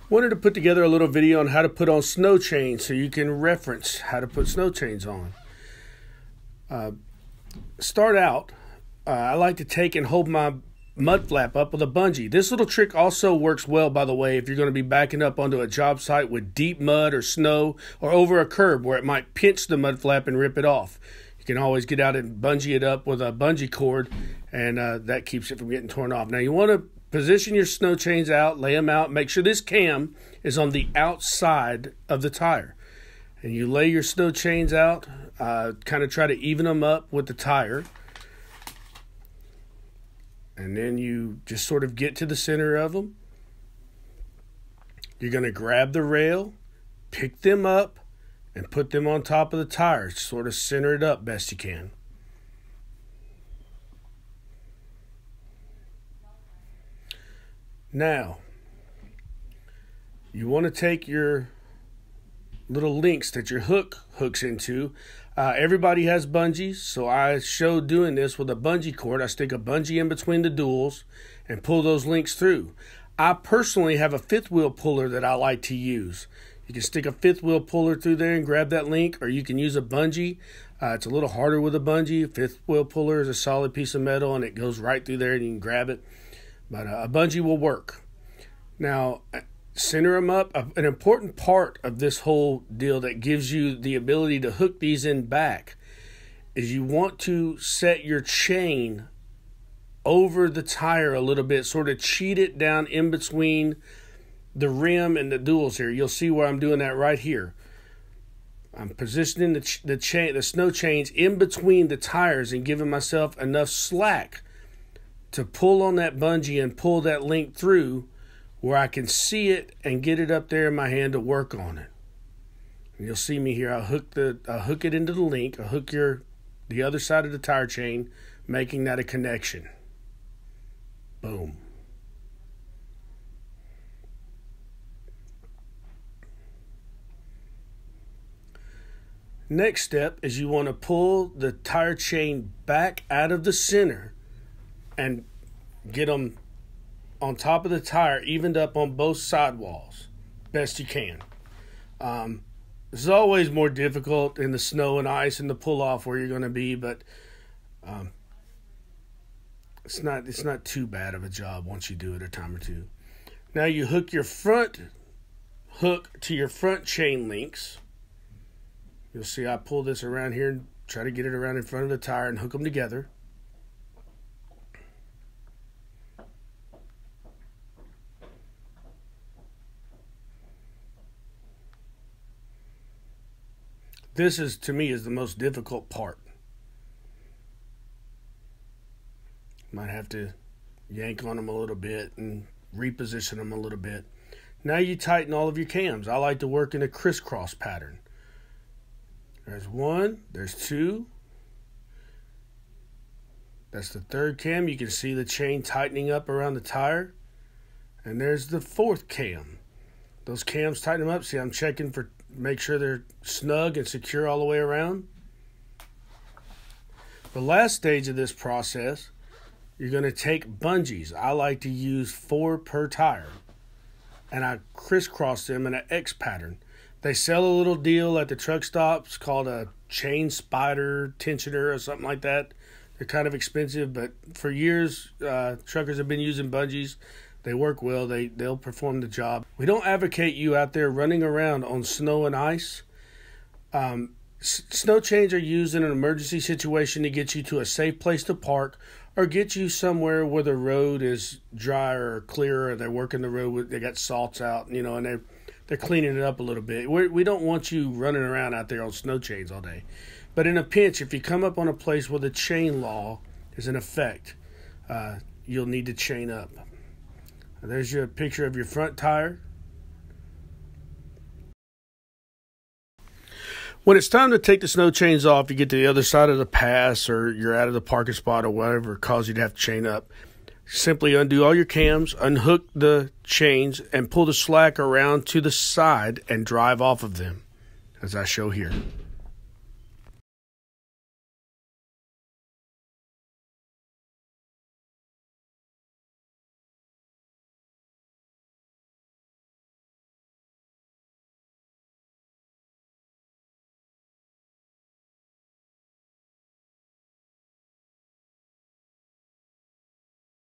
Wanted to put together a little video on how to put on snow chains so you can reference how to put snow chains on. Start out, I like to take and hold my mud flap up with a bungee. This little trick also works well, by the way, if you're going to be backing up onto a job site with deep mud or snow or over a curb where it might pinch the mud flap and rip it off. You can always get out and bungee it up with a bungee cord, and that keeps it from getting torn off. Now you want to position your snow chains out, lay them out, make sure this cam is on the outside of the tire. And you lay your snow chains out, kind of try to even them up with the tire. And then you just sort of get to the center of them. You're going to grab the rail, pick them up, and put them on top of the tire. Sort of center it up best you can. Now, you want to take your little links that your hook hooks into. Everybody has bungees, so I showed doing this with a bungee cord. I stick a bungee in between the duals and pull those links through. I personally have a fifth wheel puller that I like to use. You can stick a fifth wheel puller through there and grab that link, or you can use a bungee. It's a little harder with a bungee. A fifth wheel puller is a solid piece of metal and it goes right through there and you can grab it. But a bungee will work. Now, center them up. An important part of this whole deal that gives you the ability to hook these in back is you want to set your chain over the tire a little bit, sort of cheat it down in between the rim and the duals here. You'll see where I'm doing that right here. I'm positioning the snow chains in between the tires and giving myself enough slack to pull on that bungee and pull that link through where I can see it and get it up there in my hand to work on it. And you'll see me here. I'll hook it into the link. I'll hook the other side of the tire chain, making that a connection. Boom. Next step is you want to pull the tire chain back out of the center and get them on top of the tire, evened up on both sidewalls, best you can. This is always more difficult in the snow and ice and the pull off where you're going to be, but it's not too bad of a job once you do it a time or two. Now you hook your front hook to your front chain links. You'll see I pull this around here and try to get it around in front of the tire and hook them together. This is, to me, is the most difficult part. Might have to yank on them a little bit and reposition them a little bit. Now you tighten all of your cams. I like to work in a crisscross pattern. There's one, there's two. That's the third cam. You can see the chain tightening up around the tire. And there's the fourth cam. Those cams tighten them up. See, I'm checking for, make sure they're snug and secure all the way around. The last stage of this process, you're going to take bungees. I like to use 4 per tire. And I crisscross them in an X pattern. They sell a little deal at the truck stops called a chain spider tensioner or something like that. They're kind of expensive, but for years, truckers have been using bungees. They work well. They'll perform the job. We don't advocate you out there running around on snow and ice. Snow chains are used in an emergency situation to get you to a safe place to park or get you somewhere where the road is dry or clear, or they're working the road. They got salts out, and they're cleaning it up a little bit. We don't want you running around out there on snow chains all day. But in a pinch, if you come up on a place where the chain law is in effect, you'll need to chain up. There's your picture of your front tire. When it's time to take the snow chains off, you get to the other side of the pass or you're out of the parking spot or whatever caused you to have to chain up. Simply undo all your cams, unhook the chains, and pull the slack around to the side and drive off of them, as I show here.